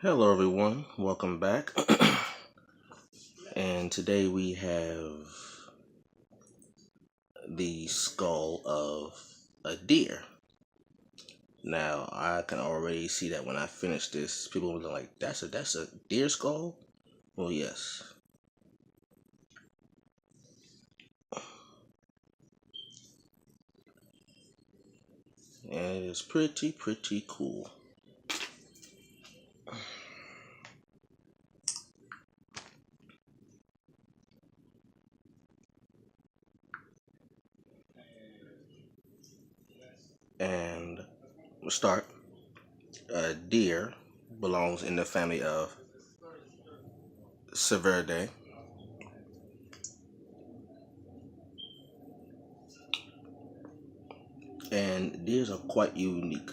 Hello, everyone. Welcome back. And today we have the skull of a deer. Now, I can already see that when I finish this, people will be like, "That's a deer skull." Well, yes. And it is pretty cool. And we'll start. A deer belongs in the family of Cervidae. And deers are quite unique.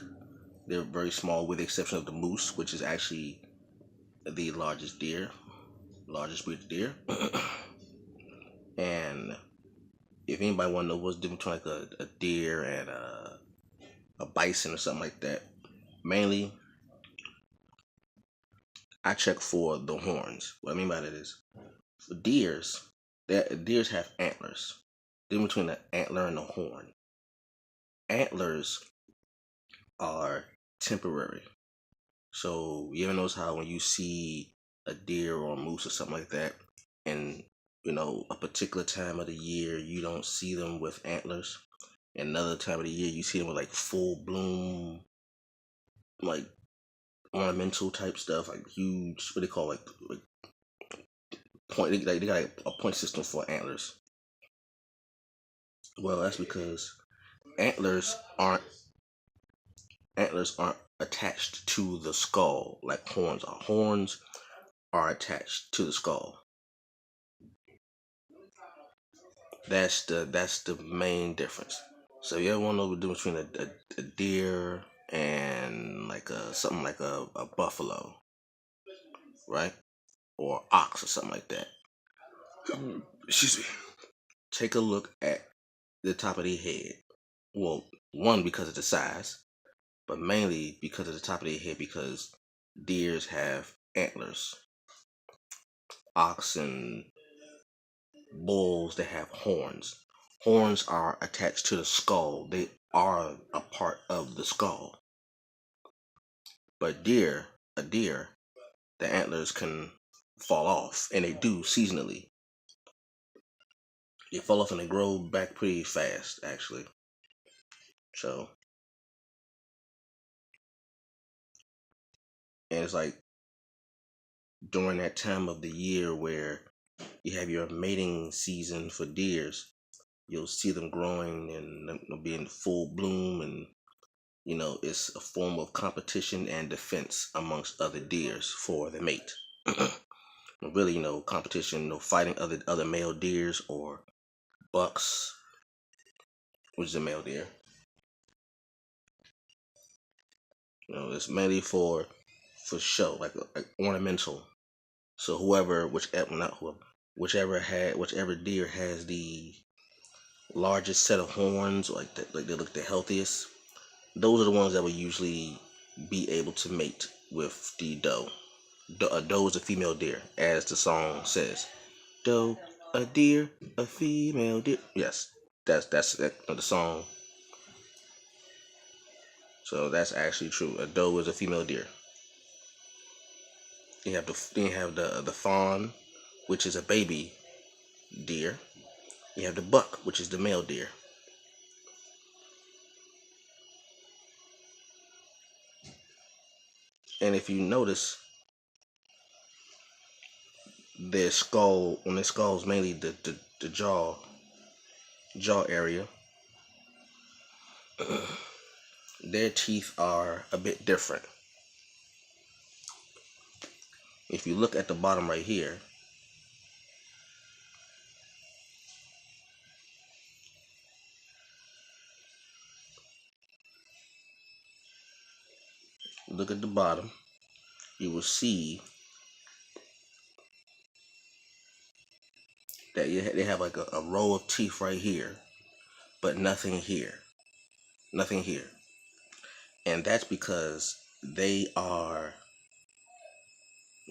They're very small, with the exception of the moose, which is actually the largest breed of deer. And if anybody want to know what's different between like a deer and a bison or something like that, mainly I check for the horns. What I mean by that is, for deers have antlers. The difference between the antler and the horn. Antlers are temporary. So you ever notice how when you see a deer or a moose or something like that, and a particular time of the year you don't see them with antlers, and another time of the year you see them with like full bloom, like ornamental type stuff, like huge, what they call like point. They got like a point system for antlers. Well, that's because antlers aren't antlers aren't attached to the skull like horns are. Horns are attached to the skull. That's the main difference. So you ever want to know the difference between a deer and like something like a buffalo, right? Or ox or something like that. Excuse me. Take a look at the top of their head. Well, one, because of the size, but mainly because of the top of their head, because deers have antlers. Ox and bulls, they have horns. Horns are attached to the skull. They are a part of the skull. But a deer, the antlers can fall off, and they do seasonally. They fall off and they grow back pretty fast, actually. So, and it's like during that time of the year where you have your mating season for deers, you'll see them growing and they'll be in full bloom, and it's a form of competition and defense amongst other deers for the mate. Really, competition, fighting other male deers or bucks, which is a male deer. It's mainly for show, like ornamental. So whoever, whichever, not whoever, whichever deer has the largest set of horns, like they look the healthiest, those are the ones that will usually be able to mate with the doe. A doe is a female deer, as the song says. Doe, a deer, a female deer. Yes, that's the song. So that's actually true. A doe is a female deer. You have the fawn, which is a baby deer. You have the buck, which is the male deer. And if you notice, their skull is mainly the jaw area. Their teeth are a bit different. If you look at the bottom right here, look at the bottom, you will see that they have like a row of teeth right here, but nothing here. Nothing here. And that's because they are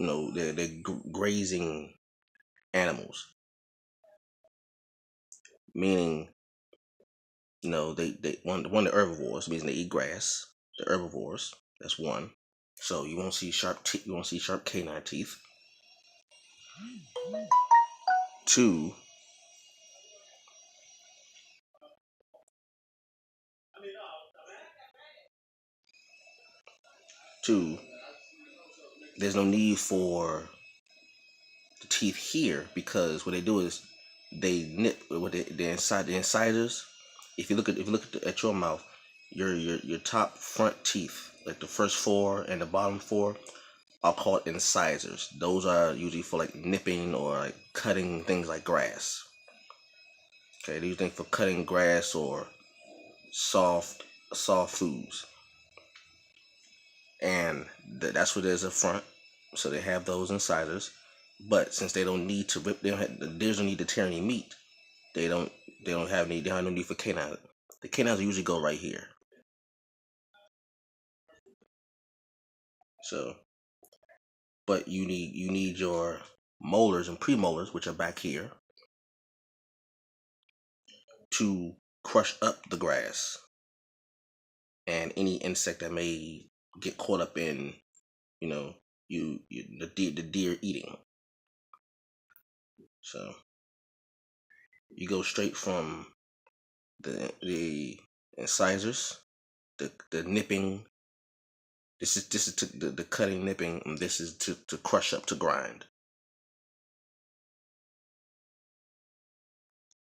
they're grazing animals, meaning they one of the herbivores means they eat grass. The herbivores, that's one. So you won't see you won't see sharp canine teeth. Two, two, there's no need for the teeth here because what they do is they nip with the incisors. If you look at your mouth, your top front teeth, like the first four and the bottom four, are called incisors. Those are usually for like nipping or like cutting things like grass. Okay, these things for cutting grass or soft soft foods, and that's what there's up front. So they have those incisors, but since they don't need to rip, the deers don't need to tear any meat. They don't they have no need for canines. The canines usually go right here. So, but you need your molars and premolars, which are back here, to crush up the grass and any insect that may get caught up in you know the deer eating. So you go straight from the incisors, the nipping. This is to the cutting, nipping, and this is to crush up, to grind.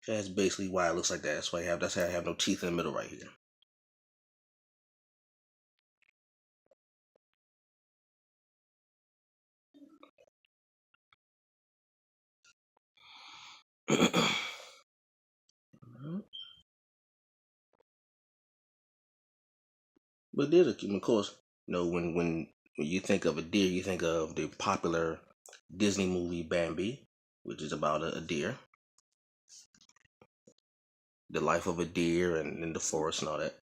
That's basically why it looks like that. That's how I have no teeth in the middle right here. But there's of course, when you think of a deer, you think of the popular Disney movie Bambi, which is about a deer, the life of a deer and in the forest and all that.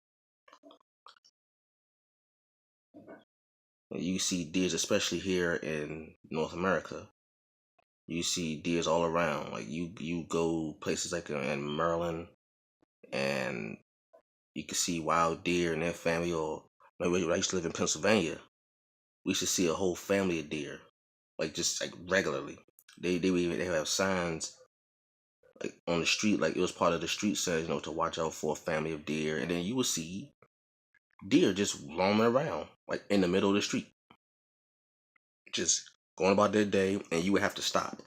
You see deers, especially here in North America. You see deers all around. Like you go places like in Maryland, and you can see wild deer and their family. Or maybe I used to live in Pennsylvania. We should see a whole family of deer, like just like regularly. They have signs like on the street, like it was part of the street signs, to watch out for a family of deer, and then you would see deer just roaming around, like in the middle of the street, just going about their day, and you would have to stop.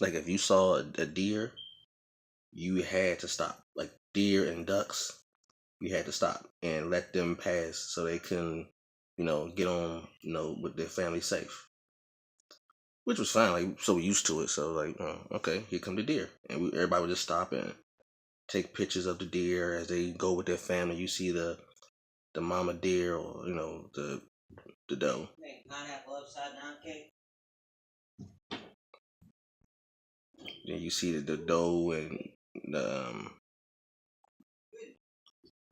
Like if you saw a deer, you had to stop. Like deer and ducks, you had to stop and let them pass so they can, get on, with their family safe. Which was fine, like so used to it. So like, okay, here come the deer, and everybody would just stop and take pictures of the deer as they go with their family. You see the mama deer, or the doe. Then you see the doe and the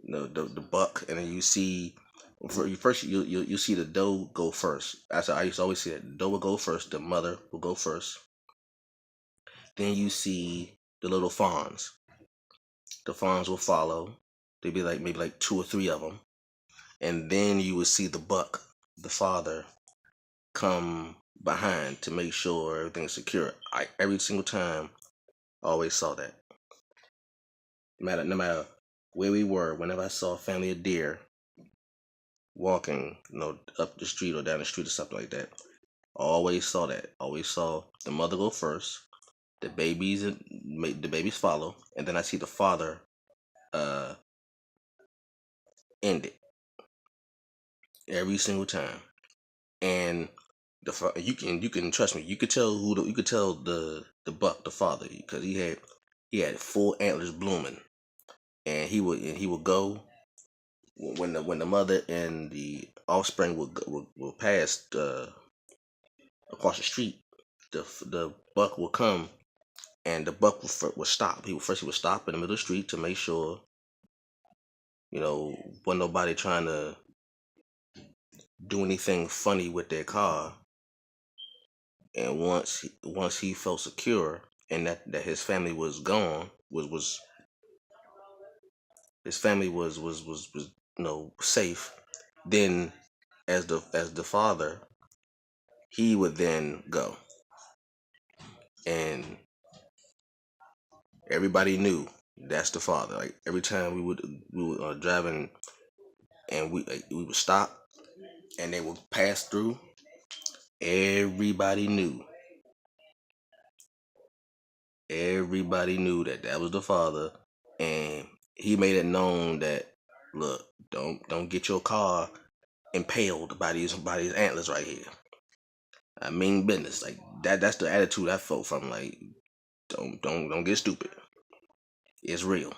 the buck, and then you see first you see the doe go first. I used to always see that the doe will go first, the mother will go first. Then you see the little fawns. The fawns will follow. They'd be like maybe like two or three of them, and then you would see the buck, the father, come behind to make sure everything's secure. I every single time I always saw that. No matter where we were, whenever I saw a family of deer walking, up the street or down the street or something like that, I always saw that. Always saw the mother go first, the babies follow, and then I see the father uh end it every single time. And you can trust me. You could tell you could tell the buck, the father, because he had full antlers blooming, and he would go when the mother and the offspring will pass across the street. The buck will come, and the buck will stop. He would stop in the middle of the street to make sure wasn't nobody trying to do anything funny with their car, And once he felt secure and that his family was gone, was his family was safe, then as the father, he would then go, and everybody knew that's the father. Like every time we would driving, and we would stop and they would pass through, everybody knew. Everybody knew that that was the father, and he made it known that, look, don't get your car impaled by these antlers right here. I mean business. Like that's the attitude I felt from, like, don't get stupid. It's real.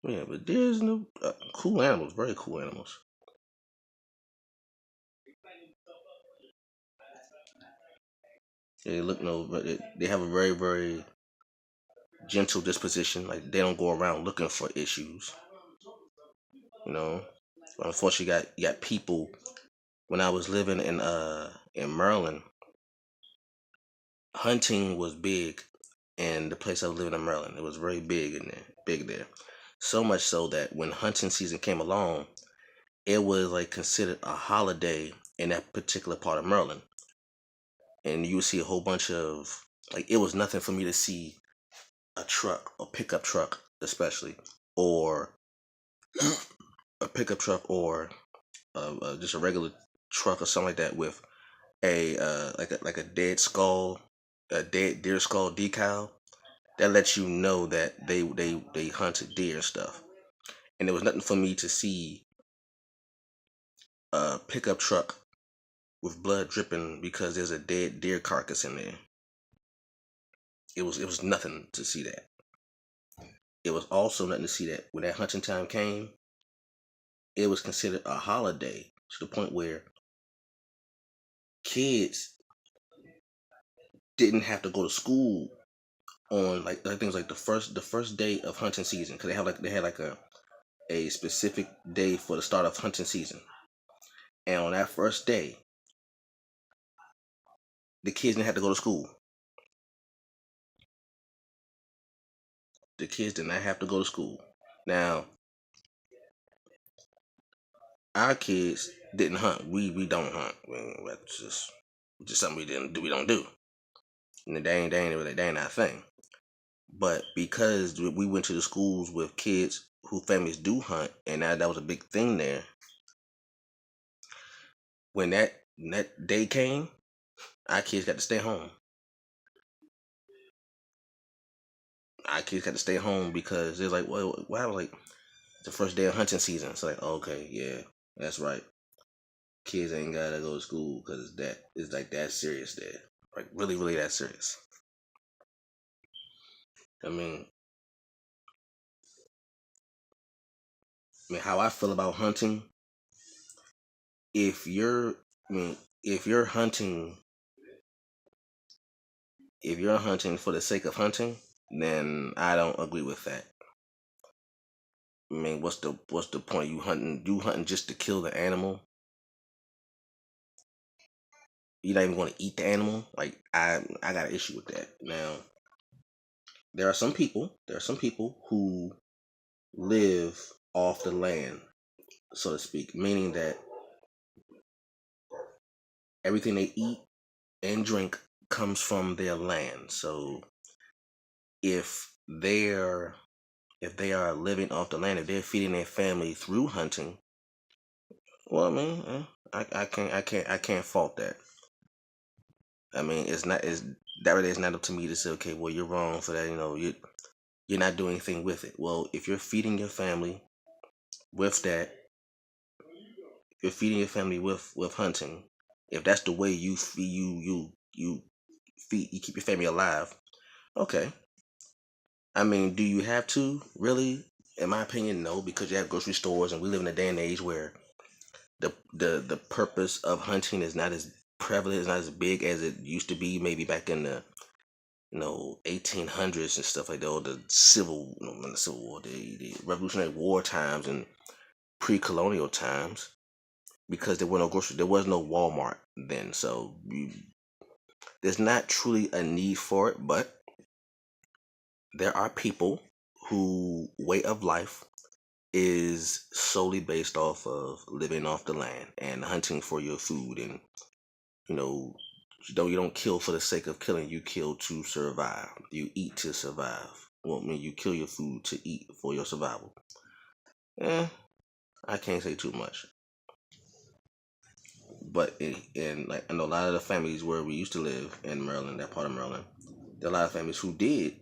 Yeah, but there's no cool animals, very cool animals. They look no, but they have a very very gentle disposition. Like they don't go around looking for issues. You know, unfortunately, you got people. When I was living in Maryland, hunting was big in the place I was living in Maryland. It was very big in there, big there. So much so that when hunting season came along, it was like considered a holiday in that particular part of Maryland. And you would see a whole bunch of, like, it was nothing for me to see a truck, a pickup truck, especially, or a pickup truck, or just a regular truck or something like that with a like a dead skull, a dead deer skull decal that lets you know that they hunted deer and stuff. And there was nothing for me to see a pickup truck with blood dripping because there's a dead deer carcass in there. It was nothing to see that. It was also nothing to see that when that hunting time came, it was considered a holiday to the point where kids didn't have to go to school on, like, I think it was like the first day of hunting season, because they had like a specific day for the start of hunting season. And on that first day, the kids didn't have to go to school. The kids did not have to go to school. Now, our kids didn't hunt. We don't hunt. I mean, that's just something we didn't do. We don't do. And they ain't our thing. But because we went to the schools with kids whose families do hunt, and that was a big thing there. When that day came, our kids got to stay home. Our kids got to stay home because they're like, well, why? Like, the first day of hunting season. It's like, okay, yeah, that's right. Kids ain't gotta go to school because that is like that serious there, like really, really that serious. I mean, how I feel about hunting. If you're, I mean, if you're hunting, if you're hunting for the sake of hunting, then I don't agree with that. I mean, what's the point? You hunting just to kill the animal. You're not even going to eat the animal. Like, I got an issue with that. Now, there are some people who live off the land, so to speak, meaning that everything they eat and drink comes from their land. So if they're if they are living off the land, if they're feeding their family through hunting, well, I mean, I can't fault that. I mean, that really is not up to me to say, okay, well, you're wrong for that. You're not doing anything with it. Well, if you're feeding your family with that, if you're feeding your family with hunting, if that's the way you feed you keep your family alive, okay. I mean, do you have to really? In my opinion, no, because you have grocery stores, and we live in a day and age where the purpose of hunting is not as prevalent, is not as big as it used to be. Maybe back in the 1800s and stuff like that, or the civil, not the Civil War, the Revolutionary War times and pre-colonial times. because there were no grocery, there was no Walmart then, so there's not truly a need for it. But there are people who way of life is solely based off of living off the land and hunting for your food, and you know you don't kill for the sake of killing. You kill to survive. You eat to survive. Well, I mean, you kill your food to eat for your survival. eh, I can't say too much. But in like, in a lot of the families where we used to live in Maryland, that part of Maryland, there are a lot of families who did,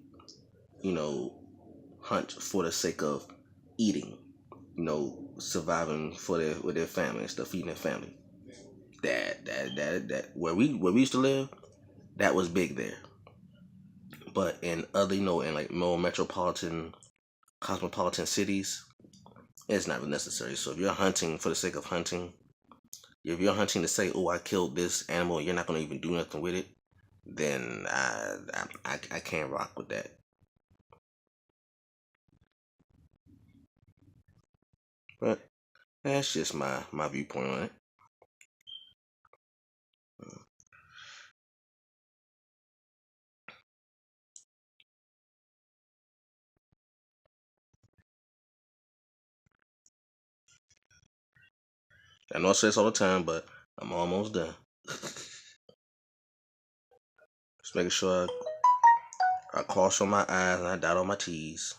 you know, hunt for the sake of eating, surviving for their with their family and stuff, feeding their family. That where we used to live, that was big there. But in other, in like more metropolitan, cosmopolitan cities, it's not really necessary. So if you're hunting for the sake of hunting, if you're hunting to say, "Oh, I killed this animal," you're not gonna even do nothing with it, then I can't rock with that. But that's just my viewpoint on it. I know I say this all the time, but I'm almost done. Just making sure I cross on my I's and I dot on my T's.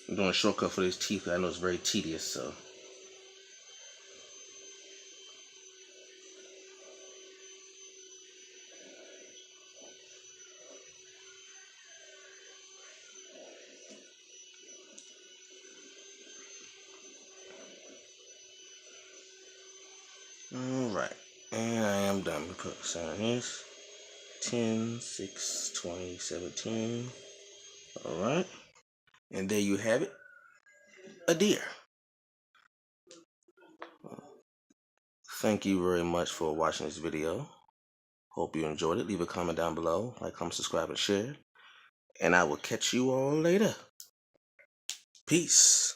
I'm doing a shortcut for these teeth. I know it's very tedious, so. Alright. And I am done. We put sign this. 10, 6, 20, 17. Alright. And there you have it. A deer. Thank you very much for watching this video. Hope you enjoyed it. Leave a comment down below. Like, comment, subscribe, and share. And I will catch you all later. Peace.